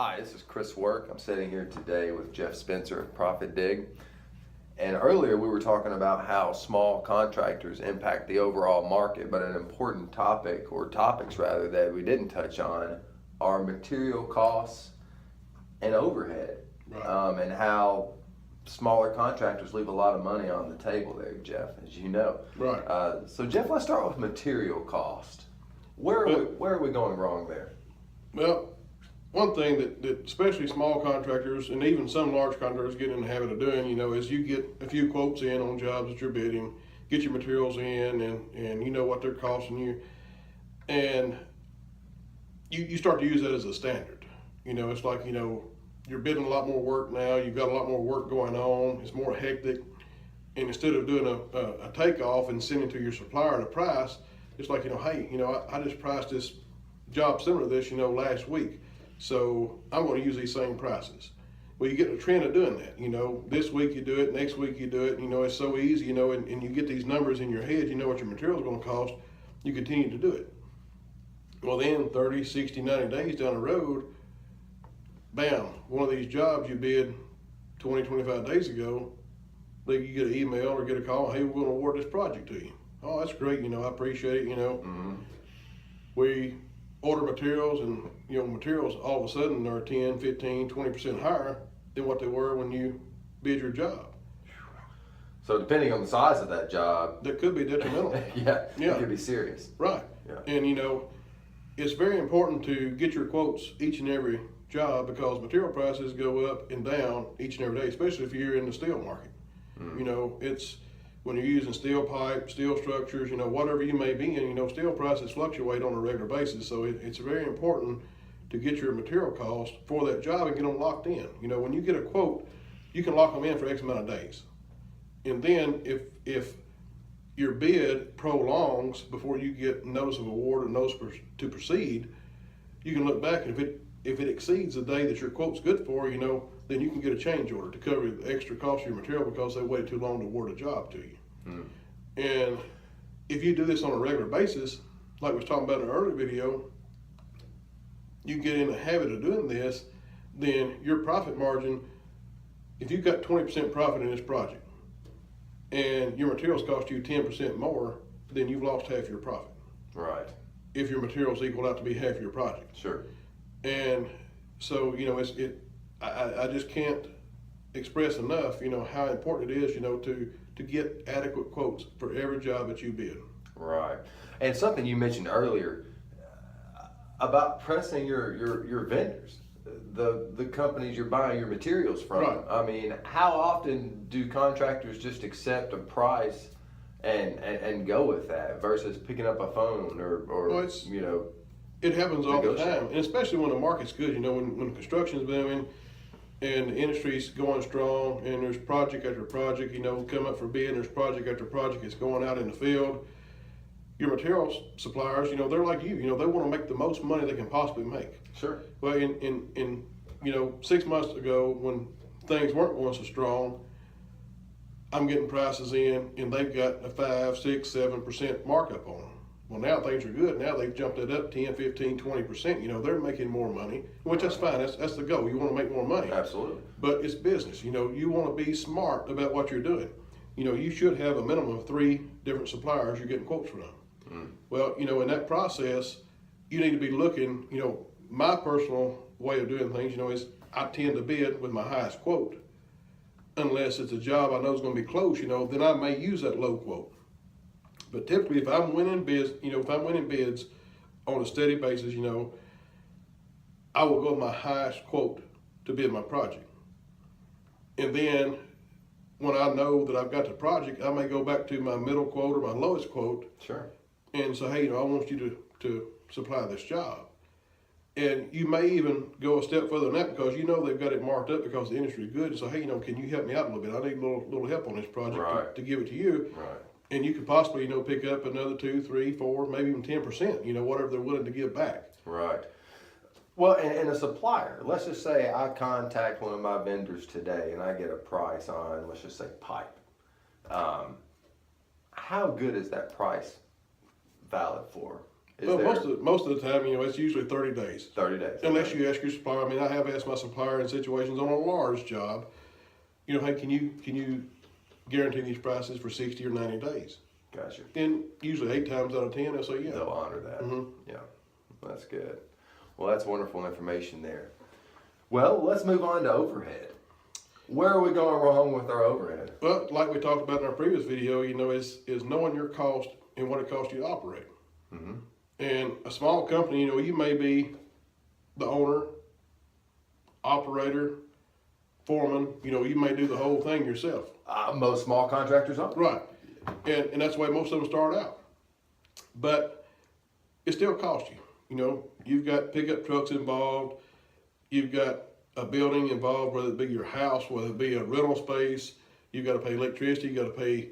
Hi, this is Chris Work. I'm sitting here today with Jeff Spencer of ProfitDig. And earlier we were talking about how small contractors impact the overall market, but an important topic, or topics rather, that we didn't touch on are material costs and overhead. Right. And how smaller contractors leave a lot of money on the table there, Jeff, as you know. Right. So Jeff, let's start with material cost. Where are we going wrong there? Well, one thing that especially small contractors and even some large contractors get in the habit of doing, is you get a few quotes in on jobs that you're bidding, get your materials in, and you know what they're costing you, and you start to use that as a standard. It's like, you're bidding a lot more work now, you've got a lot more work going on, it's more hectic, and instead of doing a takeoff and sending to your supplier at a price, it's like, hey, I just priced this job similar to this, last week. So I'm going to use these same prices. Well, you get a trend of doing that. This week you do it, next week you do it. It's so easy, and you get these numbers in your head. You know what your material is going to cost. You continue to do it. Well, then 30, 60, 90 days down the road, bam, one of these jobs you bid 20, 25 days ago, you get an email or get a call, hey, we're going to award this project to you. Oh, that's great. I appreciate it. Mm-hmm. We order materials, and materials all of a sudden are 10, 15, 20% higher than what they were when you bid your job. So depending on the size of that job, That could be detrimental. yeah, it could be serious. Right. Yeah. And it's very important to get your quotes each and every job, because material prices go up and down each and every day, especially if you're in the steel market. It's when you're using steel pipe, steel structures, whatever you may be in, steel prices fluctuate on a regular basis. So it's very important to get your material cost for that job and get them locked in. When you get a quote, you can lock them in for X amount of days. And then if your bid prolongs before you get notice of award or notice to proceed, you can look back, and if it exceeds the day that your quote's good for, then you can get a change order to cover the extra cost of your material because they waited too long to award a job to you. And if you do this on a regular basis, like we was talking about in an earlier video, you get in the habit of doing this, then your profit margin, if you've got 20% profit in this project and your materials cost you 10% more, then you've lost half your profit. Right. If your materials equal out to be half your project. Sure. And so, I just can't express enough, how important it is, to get adequate quotes for every job that you bid. Right. And something you mentioned earlier about pressing your vendors, the companies you're buying your materials from. Right. I mean, how often do contractors just accept a price and go with that versus picking up a phone or Well, it happens all the negotiate. time, and especially when the market's good. When construction's booming and the industry's going strong, and there's project after project, come up for bid, and there's project after project that's going out in the field. Your materials suppliers, they're like you. They want to make the most money they can possibly make. Sure. Well, in 6 months ago, when things weren't going so strong, I'm getting prices in, and they've got a 5, 6, 7% markup on them. Well, now things are good. Now they've jumped it up 10, 15, 20%. They're making more money, which that's fine. That's the goal. You want to make more money. Absolutely. But it's business. You want to be smart about what you're doing. You should have a minimum of 3 different suppliers you're getting quotes from. Well, in that process, you need to be looking, my personal way of doing things, is I tend to bid with my highest quote. Unless it's a job I know is going to be close, then I may use that low quote. But typically, if I'm winning bids on a steady basis, I will go with my highest quote to bid my project. And then when I know that I've got the project, I may go back to my middle quote or my lowest quote. Sure. And say, hey, I want you to supply this job. And you may even go a step further than that, because they've got it marked up because the industry is good. And so, hey, can you help me out a little bit? I need a little help on this project. Right. to give it to you. Right. And you could possibly, pick up another 2, 3, 4, maybe even 10%, whatever they're willing to give back. Right. Well, and a supplier, let's just say I contact one of my vendors today and I get a price on, let's just say, pipe. How good is that price valid for? Is Well, there most of the time, it's usually 30 days. 30 days? Unless you ask your supplier. I mean, I have asked my supplier in situations on a large job, hey, can you guarantee these prices for 60 or 90 days? Gotcha. And usually 8 times out of 10, they'll say yeah. They'll honor that. Mhm. Yeah, that's good. Well, that's wonderful information there. Well, let's move on to overhead. Where are we going wrong with our overhead? But like we talked about in our previous video, is knowing your cost and what it costs you to operate. Mm-hmm. And a small company, you may be the owner, operator, foreman. You may do the whole thing yourself. Most small contractors are. Right. And that's the way most of them start out. But it still costs you. You've got pickup trucks involved. You've got a building involved, whether it be your house, whether it be a rental space. You've got to pay electricity. You've got to pay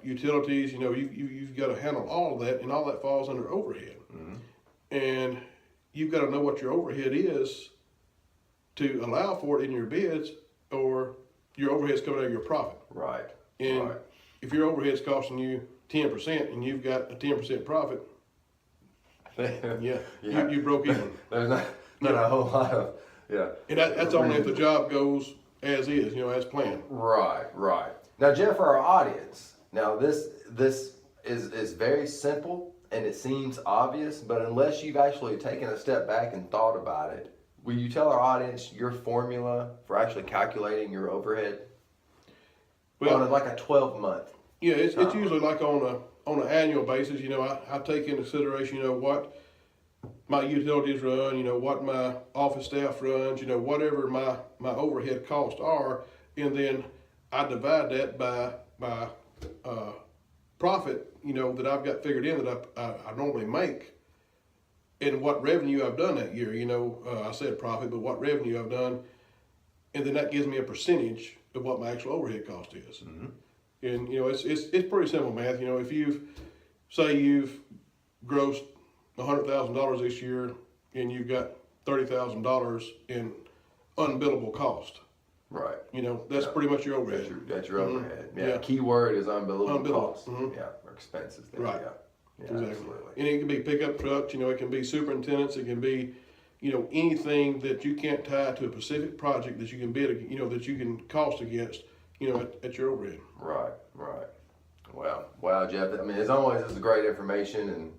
utilities. You've got to handle all of that, and all that falls under overhead. Mm-hmm. And you've got to know what your overhead is to allow for it in your bids, or your overhead's coming out of your profit. Right. And right. if your overhead's costing you 10% and you've got a 10% profit, yeah. You broke even. There's not a whole lot of, yeah. And that's only if the job goes as is, as planned. Right, right. Now, Jeff, for our audience, now this is very simple and it seems obvious, but unless you've actually taken a step back and thought about it, will you tell our audience your formula for actually calculating your overhead? Well, on like a 12-month. Yeah, it's usually like on an annual basis. I take into consideration, what my utilities run, what my office staff runs, whatever my overhead costs are, and then I divide that by profit, that I've got figured in that I normally make, and what revenue I've done that year. I said profit, but what revenue I've done, and then that gives me a percentage of what my actual overhead cost is. Mm-hmm. And it's pretty simple math. If you've grossed $100,000 this year and you've got $30,000 in unbillable cost, right? That's pretty much your overhead. That's your overhead. Mm-hmm. Yeah. Key word is unbillable cost. Mm-hmm. Yeah, or expenses. There. Right. Yeah, Exactly. absolutely. And it can be pickup trucks. It can be superintendents. It can be anything that you can't tie to a specific project that you can bid, that you can cost against, at your overhead. Right, right. Wow, Jeff. I mean, as always, this is great information, and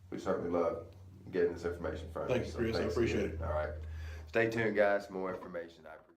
we certainly love getting this information from you. Thank you, Chris. I appreciate it. All right. Stay tuned, guys. More information. I appreciate it.